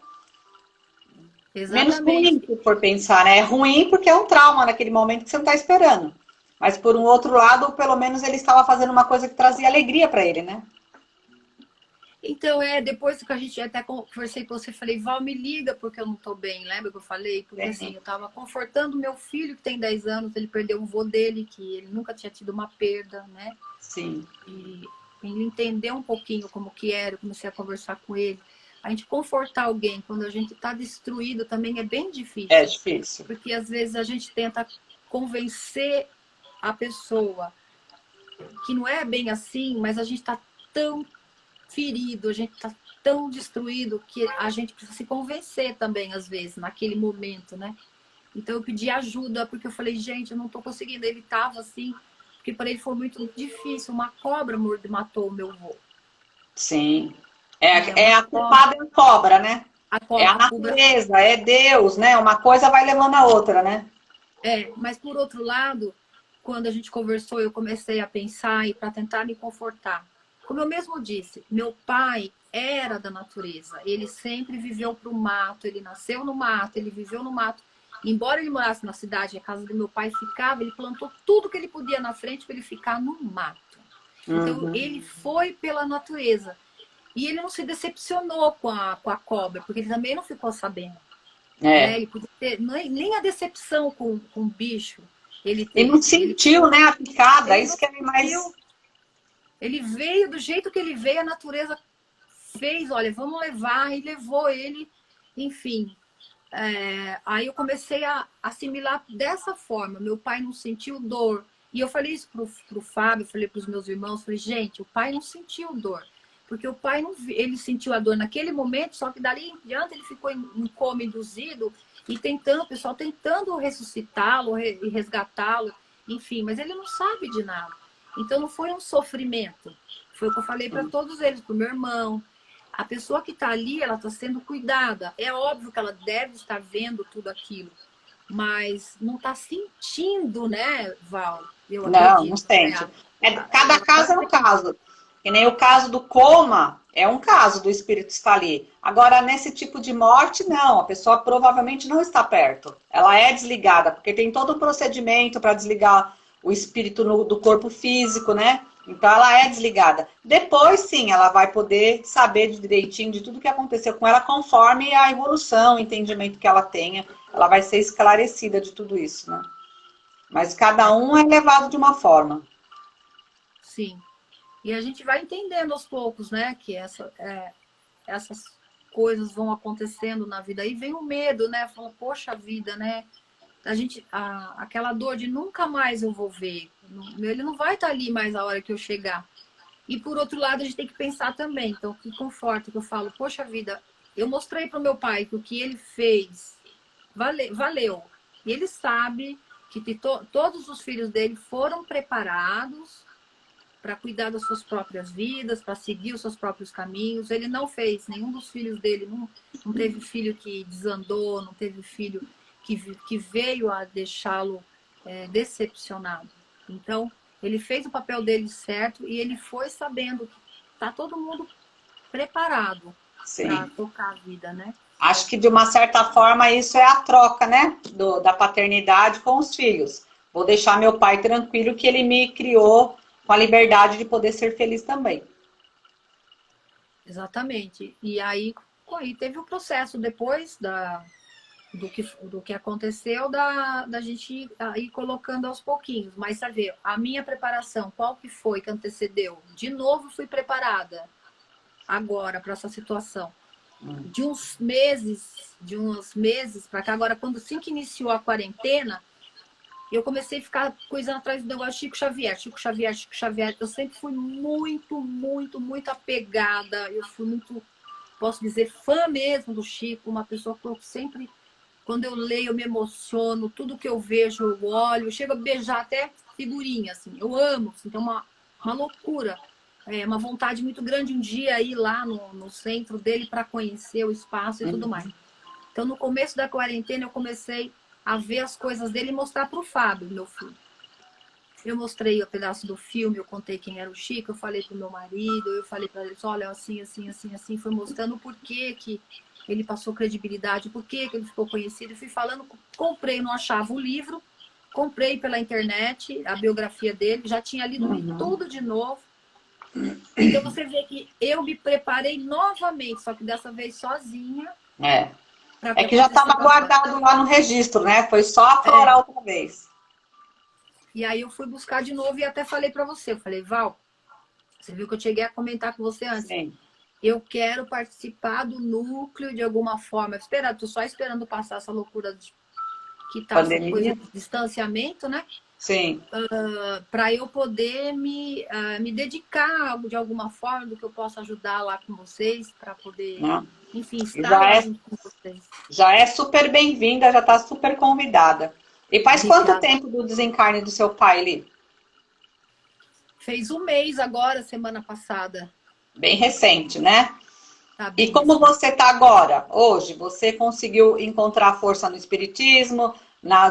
menos ruim, Exatamente. se for pensar, né? É ruim porque é um trauma naquele momento que você não está esperando. Mas por um outro lado, pelo menos ele estava fazendo uma coisa que trazia alegria para ele, né? Então, depois que a gente até conversei com você, falei, Val, me liga porque eu não tô bem. Lembra que eu falei? Porque assim, Sim. eu tava confortando meu filho, que tem 10 anos, ele perdeu o vô dele, que ele nunca tinha tido uma perda, né? Sim. E ele entendeu um pouquinho como que era, eu comecei a conversar com ele. A gente confortar alguém quando a gente tá destruído também é bem É difícil. difícil. Porque às vezes a gente tenta convencer a pessoa que não é bem assim, mas a gente está tão ferido, a gente está tão destruído que a gente precisa se convencer também, às vezes, naquele momento, né? Então eu pedi ajuda, porque eu falei, gente, eu não estou conseguindo. Ele estava assim, porque para ele foi muito difícil. Uma cobra matou o meu avô. Sim. Né? É Uma a cobra, culpada é a cobra, né? É a a cobra. natureza, é Deus, né? Uma coisa vai levando a outra, né? Mas por outro lado, quando a gente conversou, eu comecei a pensar e para tentar me confortar. Como eu mesmo disse, meu pai era da natureza. Ele sempre viveu para o mato, ele nasceu no mato, ele viveu no mato. Embora ele morasse na cidade, a casa do meu pai ficava, ele plantou tudo que ele podia na frente para ele ficar no mato. Então, Uhum. ele foi pela natureza. E ele não se decepcionou com a cobra, porque ele também não ficou sabendo. Né? É. Ele podia ter nem a decepção com o bicho ele E não teve. sentiu, né, a picada, Ele isso não que é mais. sentiu. Ele veio do jeito que ele veio, a natureza fez, olha, vamos levar, e levou ele, enfim. Aí eu comecei a assimilar dessa forma. Meu pai não sentiu dor. E eu falei isso pro Fábio, falei para os meus irmãos, falei, gente, o pai não sentiu dor. Porque o pai não, ele sentiu a dor naquele momento, só que dali em diante ele ficou em coma induzido e tentando, o pessoal tentando ressuscitá-lo e resgatá-lo, enfim, mas ele não sabe de nada. Então não foi um sofrimento. Foi o que eu falei para todos eles, para o meu irmão. A pessoa que está ali, ela está sendo cuidada. É óbvio que ela deve estar vendo tudo aquilo, mas não está sentindo, né, Val? Eu Não, não acredito. sente. Cada caso é um caso. Que nem o caso do coma, é um caso do espírito estar ali. Agora, nesse tipo de morte, não. A pessoa provavelmente não está perto. Ela é desligada, porque tem todo um procedimento para desligar o espírito do corpo físico, né? Então, ela é desligada. Depois, sim, ela vai poder saber direitinho de tudo que aconteceu com ela, conforme a evolução, o entendimento que ela tenha. Ela vai ser esclarecida de tudo isso, né? Mas cada um é levado de uma forma. Sim. E a gente vai entendendo aos poucos, né? Que essas coisas vão acontecendo na vida. Aí vem o medo, né? Fala, poxa vida, né? Aquela dor de nunca mais eu vou ver. Ele não vai estar ali mais a hora que eu chegar. E por outro lado, a gente tem que pensar também. Então, que conforto que eu falo, poxa vida, eu mostrei para o meu pai que o que ele fez valeu. E ele sabe que todos os filhos dele foram preparados para cuidar das suas próprias vidas, para seguir os seus próprios caminhos. Ele não fez, nenhum dos filhos dele, não teve filho que desandou, não teve filho que veio a deixá-lo decepcionado. Então, ele fez o papel dele certo e ele foi sabendo que está todo mundo preparado para tocar a vida, né? Acho que, de uma certa forma, isso é a troca, né? Da paternidade com os filhos. Vou deixar meu pai tranquilo que ele me criou com a liberdade de poder ser feliz também. Exatamente. E aí teve o processo depois do que aconteceu, da gente ir colocando aos pouquinhos. Mas, sabe, a minha preparação, qual que foi que antecedeu? De novo, fui preparada agora para essa situação. De uns meses para cá, agora, quando assim que iniciou a quarentena, eu comecei a ficar coisando atrás do negócio Chico Xavier, Chico Xavier, Chico Xavier. Eu sempre fui muito, muito, muito apegada. Eu fui muito, posso dizer, fã mesmo do Chico. Uma pessoa que eu sempre, quando eu leio, eu me emociono. Tudo que eu vejo, eu olho. Eu chego a beijar até figurinha, assim. Eu amo, assim, tem uma loucura. Uma vontade muito grande um dia ir lá no centro dele para conhecer o espaço e tudo mais. Então, no começo da quarentena, eu comecei a ver as coisas dele e mostrar para o Fábio, meu filho. Eu mostrei o pedaço do filme, eu contei quem era o Chico, eu falei pro meu marido, eu falei para ele, olha, assim, assim, assim, assim, foi mostrando o porquê que ele passou credibilidade, por que ele ficou conhecido. Eu fui falando, comprei, não achava o livro, comprei pela internet a biografia dele, já tinha lido tudo de novo. Então você vê que eu me preparei novamente, só que dessa vez sozinha. É que já estava guardado lá no registro, né? Foi só aflorar outra vez. E aí eu fui buscar de novo e até falei para você. Eu falei, Val, você viu que eu cheguei a comentar com você antes. Sim. Eu quero participar do núcleo de alguma forma. Tô só esperando passar essa loucura que tá essa coisa de distanciamento, né? Sim. Para eu poder me dedicar de alguma forma do que eu possa ajudar lá com vocês, para poder, enfim, estar lá junto com vocês. Já é super bem-vinda, já está super convidada. E faz quanto tempo do desencarne do seu pai, Li? Fez um mês agora, semana passada. Bem recente, né? Tá bem e como você está agora, hoje? Você conseguiu encontrar força no espiritismo,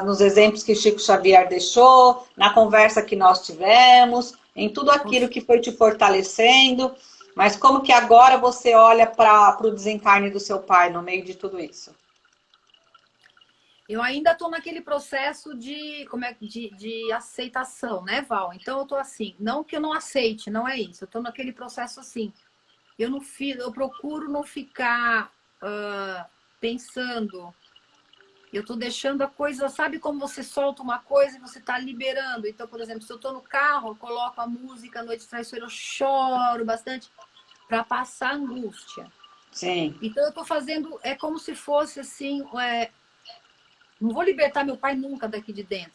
nos exemplos que Chico Xavier deixou, na conversa que nós tivemos, em tudo aquilo que foi te fortalecendo. Mas como que agora você olha para o desencarne do seu pai no meio de tudo isso? Eu ainda estou naquele processo de aceitação, né, Val? Então eu estou assim, não que eu não aceite, não é isso. Eu estou naquele processo assim. Eu procuro não ficar pensando. Eu estou deixando a coisa, sabe como você solta uma coisa e você está liberando? Então, por exemplo, se eu estou no carro, eu coloco a música à noite traiçoeira, eu choro bastante para passar a angústia. Sim. Então eu estou fazendo, é como se fosse assim, não vou libertar meu pai nunca daqui de dentro,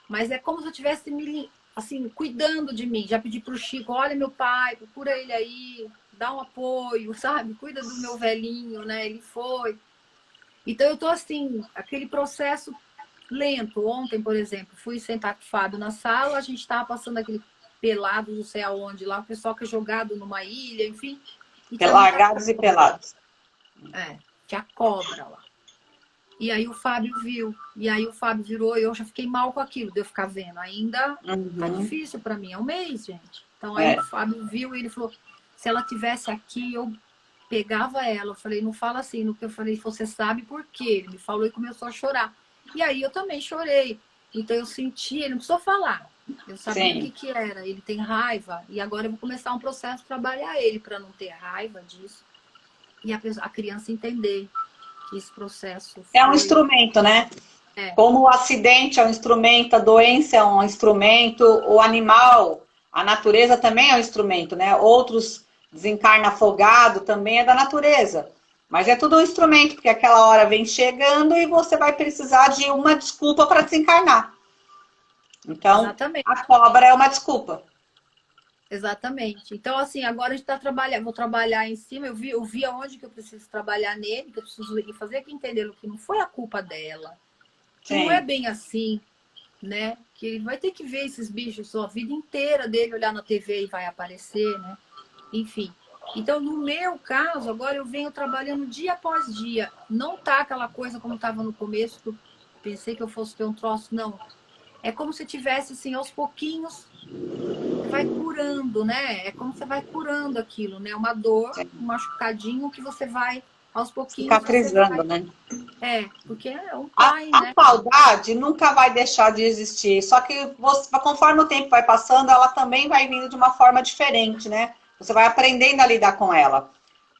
mas é como se eu estivesse assim, cuidando de mim. Já pedi para o Chico, olha meu pai, procura ele aí, dá um apoio, sabe? Cuida do meu velhinho, né? Ele foi. Então eu tô assim, aquele processo lento. Ontem, por exemplo, fui sentar com o Fábio na sala, a gente estava passando aquele pelado, não sei aonde lá, o pessoal que é jogado numa ilha, enfim. Largados e pelados. Tinha cobra lá. E aí o Fábio viu. E aí o Fábio virou e eu já fiquei mal com aquilo de eu ficar vendo. Ainda tá difícil para mim. É um mês, gente. Então aí o Fábio viu e ele falou, se ela tivesse aqui, eu pegava ela. Eu falei, não fala assim, no que eu falei, você sabe por quê? Ele me falou e começou a chorar. E aí eu também chorei. Então eu senti, ele não precisou falar. Eu sabia o que era. Ele tem raiva. E agora eu vou começar um processo de trabalhar ele para não ter raiva disso. E a criança entender que esse processo foi... É um instrumento, né? Como o acidente é um instrumento, a doença é um instrumento, o animal, a natureza também é um instrumento, né? Outros desencarna afogado também é da natureza. Mas é tudo um instrumento, porque aquela hora vem chegando e você vai precisar de uma desculpa para desencarnar. Então, exatamente. A cobra é uma desculpa. Exatamente. Então, assim, agora a gente tá vou trabalhar em cima. Eu vi aonde que eu preciso trabalhar nele, que eu preciso fazer que entender que não foi a culpa dela. Que não é bem assim, né? Que ele vai ter que ver esses bichos a vida inteira dele, olhar na TV e vai aparecer, né? Enfim. Então, no meu caso, agora eu venho trabalhando dia após dia. Não tá aquela coisa como estava no começo, que eu pensei que eu fosse ter um troço, não. É como se tivesse, assim, aos pouquinhos, vai curando, né? É como você vai curando aquilo, né? Uma dor, um machucadinho que você vai, aos pouquinhos... Cicatrizando, né? Porque é um pai, né? A maldade nunca vai deixar de existir. Só que conforme o tempo vai passando, ela também vai vindo de uma forma diferente, né? Você vai aprendendo a lidar com ela.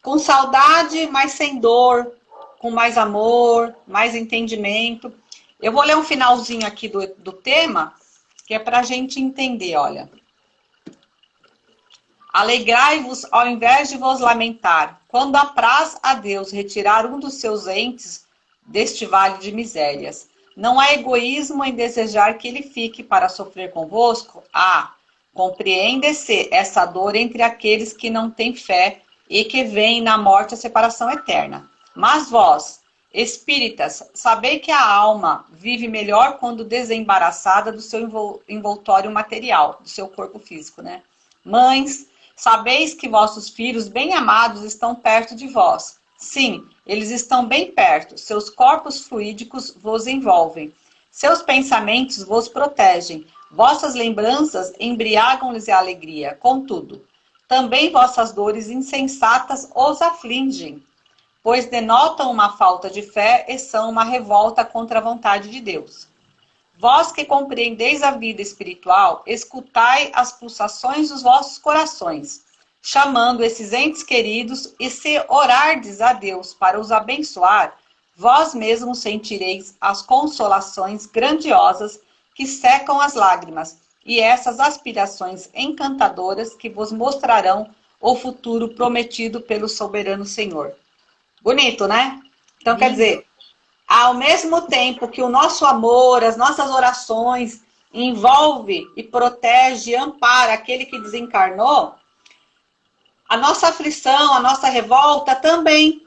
Com saudade, mas sem dor. Com mais amor, mais entendimento. Eu vou ler um finalzinho aqui do tema, que é para a gente entender, olha. Alegrai-vos ao invés de vos lamentar, quando apraz a Deus retirar um dos seus entes deste vale de misérias. Não há egoísmo em desejar que ele fique para sofrer convosco? Compreende-se essa dor entre aqueles que não têm fé e que veem na morte a separação eterna. Mas vós, espíritas, sabei que a alma vive melhor quando desembaraçada do seu envoltório material, do seu corpo físico, né? Mães, sabeis que vossos filhos bem amados estão perto de vós. Sim, eles estão bem perto. Seus corpos fluídicos vos envolvem. Seus pensamentos vos protegem. Vossas lembranças embriagam-lhes a alegria. Contudo, também vossas dores insensatas os afligem, pois denotam uma falta de fé e são uma revolta contra a vontade de Deus. Vós que compreendeis a vida espiritual, escutai as pulsações dos vossos corações, chamando esses entes queridos, e se orardes a Deus para os abençoar, vós mesmos sentireis as consolações grandiosas que secam as lágrimas, e essas aspirações encantadoras que vos mostrarão o futuro prometido pelo soberano Senhor. Bonito, né? Então, quer dizer, ao mesmo tempo que o nosso amor, as nossas orações envolve e protege e ampara aquele que desencarnou, a nossa aflição, a nossa revolta também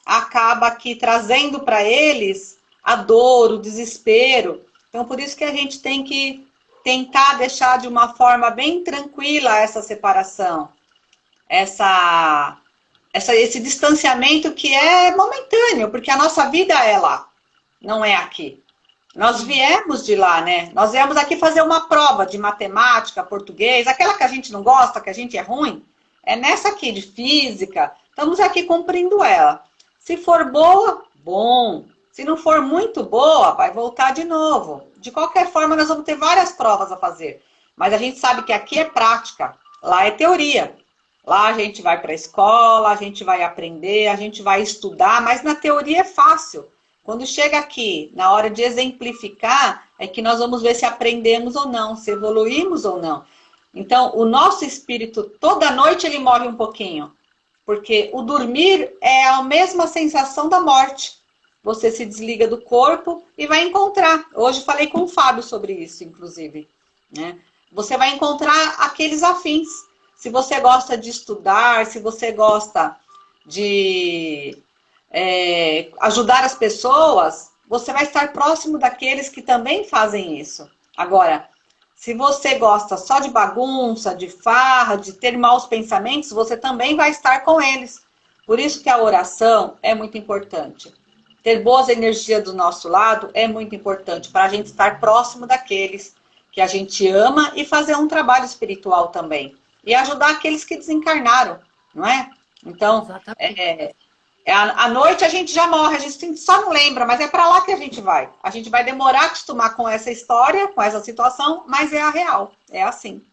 acaba aqui trazendo para eles a dor, o desespero. Então, por isso que a gente tem que tentar deixar de uma forma bem tranquila essa separação, esse distanciamento que é momentâneo, porque a nossa vida é lá, não é aqui. Nós viemos de lá, né? Nós viemos aqui fazer uma prova de matemática, português, aquela que a gente não gosta, que a gente é ruim, é nessa aqui de física, estamos aqui cumprindo ela. Se for boa, bom. Se não for muito boa, vai voltar de novo. De qualquer forma, nós vamos ter várias provas a fazer. Mas a gente sabe que aqui é prática, lá é teoria. Lá a gente vai para a escola, a gente vai aprender, a gente vai estudar, mas na teoria é fácil. Quando chega aqui, na hora de exemplificar, é que nós vamos ver se aprendemos ou não, se evoluímos ou não. Então, o nosso espírito, toda noite ele morre um pouquinho. Porque o dormir é a mesma sensação da morte. Você se desliga do corpo e vai encontrar. Hoje falei com o Fábio sobre isso, inclusive. Né? Você vai encontrar aqueles afins. Se você gosta de estudar, se você gosta de ajudar as pessoas, você vai estar próximo daqueles que também fazem isso. Agora, se você gosta só de bagunça, de farra, de ter maus pensamentos, você também vai estar com eles. Por isso que a oração é muito importante. Ter boas energias do nosso lado é muito importante para a gente estar próximo daqueles que a gente ama e fazer um trabalho espiritual também. E ajudar aqueles que desencarnaram, não é? Então, Exatamente. à noite a gente já morre, a gente só não lembra, mas é para lá que a gente vai. A gente vai demorar a acostumar com essa história, com essa situação, mas é a real, é assim.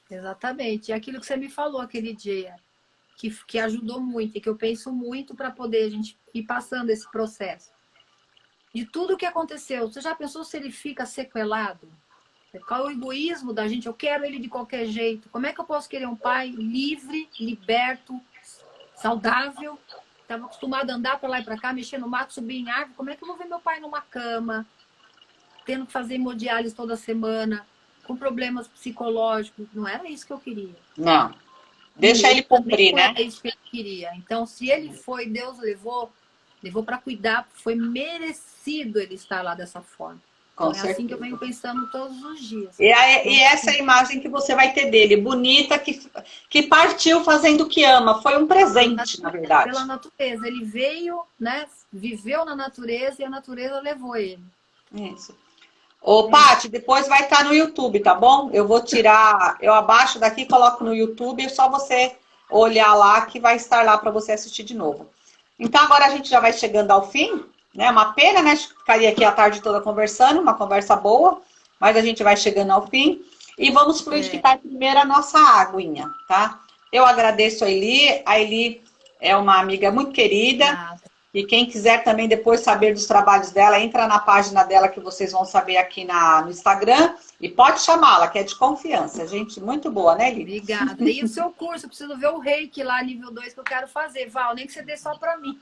Exatamente. E aquilo que você me falou aquele dia, que ajudou muito e que eu penso muito para poder a gente ir passando esse processo. De tudo que aconteceu, você já pensou se ele fica sequelado? Qual é o egoísmo da gente? Eu quero ele de qualquer jeito. Como é que eu posso querer um pai livre, liberto, saudável? Estava acostumado a andar para lá e para cá, mexer no mato, subir em árvore. Como é que eu vou ver meu pai numa cama, tendo que fazer hemodiálise toda semana, com problemas psicológicos? Não era isso que eu queria. Não. Deixa E ele ele também cumprir, não né? era isso que ele queria. Então, se ele foi, Deus levou para cuidar, foi merecido ele estar lá dessa forma. Com Então, é assim que eu certeza. venho pensando todos os dias. E Então, essa é a imagem que você vai ter dele, bonita, que partiu fazendo o que ama. Foi um presente, na pela verdade. natureza. Ele veio, né? Viveu na natureza e a natureza levou ele. Isso. Ô, É isso. Paty, depois vai estar no YouTube, tá bom? Eu vou tirar, eu abaixo daqui, coloco no YouTube, é só você olhar lá que vai estar lá para você assistir de novo. Então agora a gente já vai chegando ao fim, né? Uma pena, né? Ficaria aqui a tarde toda conversando, uma conversa boa, mas a gente vai chegando ao fim e vamos fluidificar primeiro a nossa aguinha, tá? Eu agradeço a Eli é uma amiga muito querida. Nada. E quem quiser também depois saber dos trabalhos dela, entra na página dela que vocês vão saber aqui no Instagram e pode chamá-la, que é de confiança. Gente, muito boa, né, Lili? Obrigada. E o seu curso, eu preciso ver o reiki lá, nível 2 que eu quero fazer. Val, nem que você dê só para mim.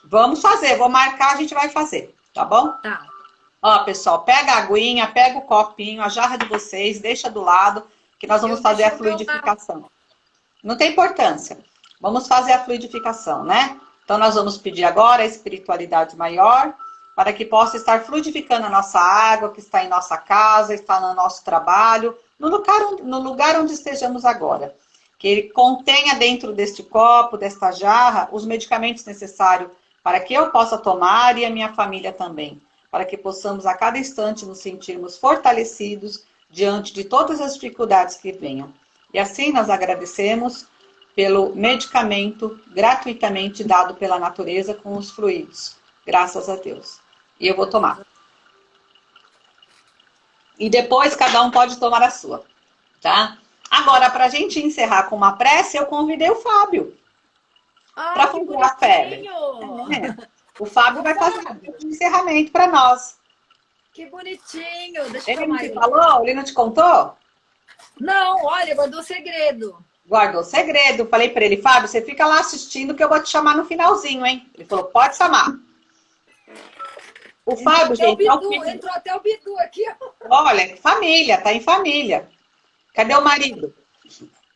Vamos fazer, vou marcar, a gente vai fazer, tá bom? Tá. Ó, pessoal, pega a aguinha, pega o copinho, a jarra de vocês, deixa do lado, que nós vamos Eu fazer a deixei o meu lá. fluidificação. Não tem importância. Vamos fazer a fluidificação, né? Então, nós vamos pedir agora a espiritualidade maior para que possa estar fluidificando a nossa água, que está em nossa casa, está no nosso trabalho, no lugar onde estejamos agora. Que ele contenha dentro deste copo, desta jarra, os medicamentos necessários para que eu possa tomar e a minha família também. Para que possamos a cada instante nos sentirmos fortalecidos diante de todas as dificuldades que venham. E assim nós agradecemos pelo medicamento gratuitamente dado pela natureza com os fluidos. Graças a Deus. E eu vou tomar. E depois cada um pode tomar a sua, tá? Agora, para a gente encerrar com uma prece, eu convidei o Fábio para Ai, que fazer a febre. bonitinho! O Fábio vai fazer o encerramento para nós. Que bonitinho! Deixa eu Ele não chamar te ele. falou? Ele não te contou? Não, olha, guardou segredo. Guardou segredo. Falei para ele, Fábio, você fica lá assistindo que eu vou te chamar no finalzinho, hein? Ele falou, pode chamar. O Fábio, gente, é o filho. Entrou até o Bidu aqui, ó. Olha, família, tá em família. Cadê o marido?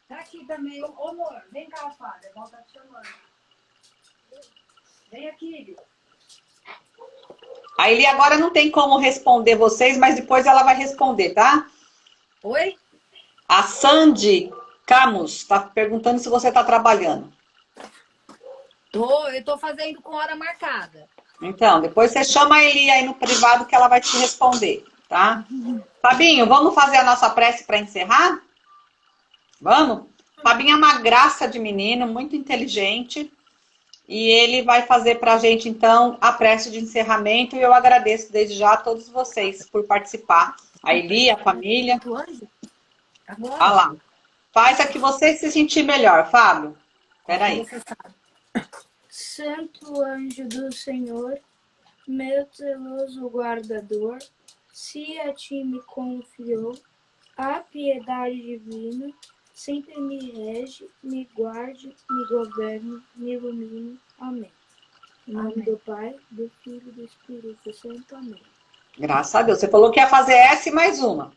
Tá aqui também. Ô, amor, vem cá, Fábio. A Val tá te chamando. Vem aqui, Bidu. A Eli agora não tem como responder vocês, mas depois ela vai responder, tá? Oi? A Sandy Camus está perguntando se você está trabalhando. Eu tô fazendo com hora marcada. Então, depois você chama a Eli aí no privado que ela vai te responder, tá? Fabinho, vamos fazer a nossa prece para encerrar? Vamos? Fabinho é uma graça de menino, muito inteligente. E ele vai fazer para a gente, então, a prece de encerramento. E eu agradeço desde já a todos vocês por participar. A Eli, a família. Agora? Olha lá. Faz a que você se sentir melhor, Fábio. Peraí. Santo anjo do Senhor, meu zeloso guardador, se a ti me confiou, a piedade divina sempre me rege, me guarde, me governe, me ilumine. Amém. Em nome Amém. do Pai, do Filho e do Espírito Santo. Amém. Graças a Deus. Você falou que ia fazer essa e mais uma.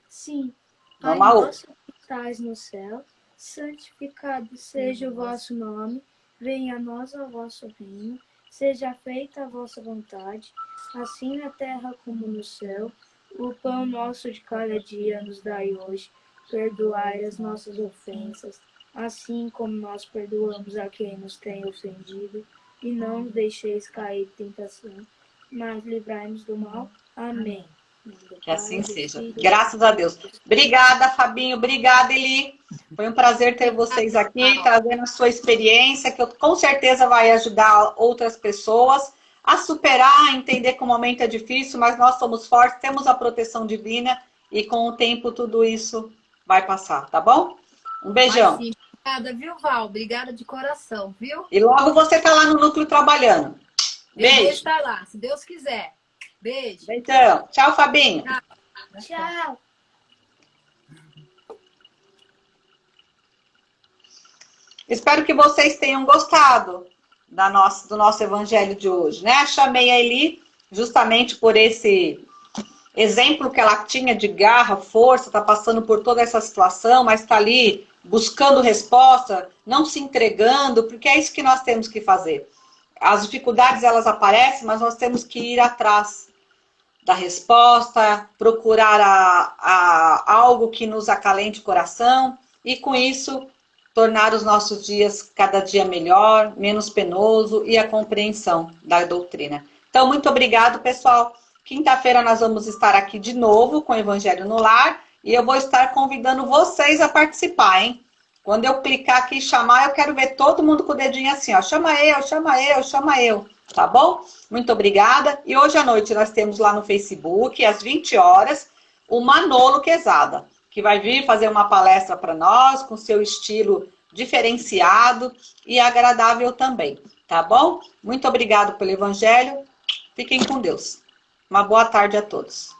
Sim. Pai Vamos a outra. nosso que estás no céu, santificado seja o vosso nome, venha a nós o vosso reino, seja feita a vossa vontade, assim na terra como no céu. O pão nosso de cada dia nos dai hoje, perdoai as nossas ofensas, assim como nós perdoamos a quem nos tem ofendido, e não nos deixeis cair em tentação, mas livrai-nos do mal. Amém. Que assim seja. Graças a Deus. Obrigada, Fabinho. Obrigada, Eli. Foi um prazer ter vocês aqui, trazendo a sua experiência, que com certeza vai ajudar outras pessoas a superar, a entender que o momento é difícil, mas nós somos fortes, temos a proteção divina e com o tempo tudo isso vai passar, tá bom? Um beijão. Sim. Obrigada, viu, Val? Obrigada de coração, viu? E logo você tá lá no núcleo trabalhando. Beijo. Eu vou estar lá, se Deus quiser. Beijo. Beijão. Tchau, Fabinho. Tchau. Espero que vocês tenham gostado do nosso evangelho de hoje, né? Chamei a Eli justamente por esse exemplo que ela tinha de garra, força, tá passando por toda essa situação, mas está ali buscando resposta, não se entregando, porque é isso que nós temos que fazer. As dificuldades, elas aparecem, mas nós temos que ir atrás da resposta, procurar algo que nos acalente o coração e, com isso, tornar os nossos dias cada dia melhor, menos penoso e a compreensão da doutrina. Então, muito obrigado, pessoal. Quinta-feira nós vamos estar aqui de novo com o Evangelho no Lar e eu vou estar convidando vocês a participar, hein? Quando eu clicar aqui e chamar, eu quero ver todo mundo com o dedinho assim, ó. Chama eu, chama eu, chama eu. Tá bom? Muito obrigada. E hoje à noite nós temos lá no Facebook, às 20 horas, o Manolo Quezada, que vai vir fazer uma palestra para nós, com seu estilo diferenciado e agradável também. Tá bom? Muito obrigado pelo Evangelho. Fiquem com Deus. Uma boa tarde a todos.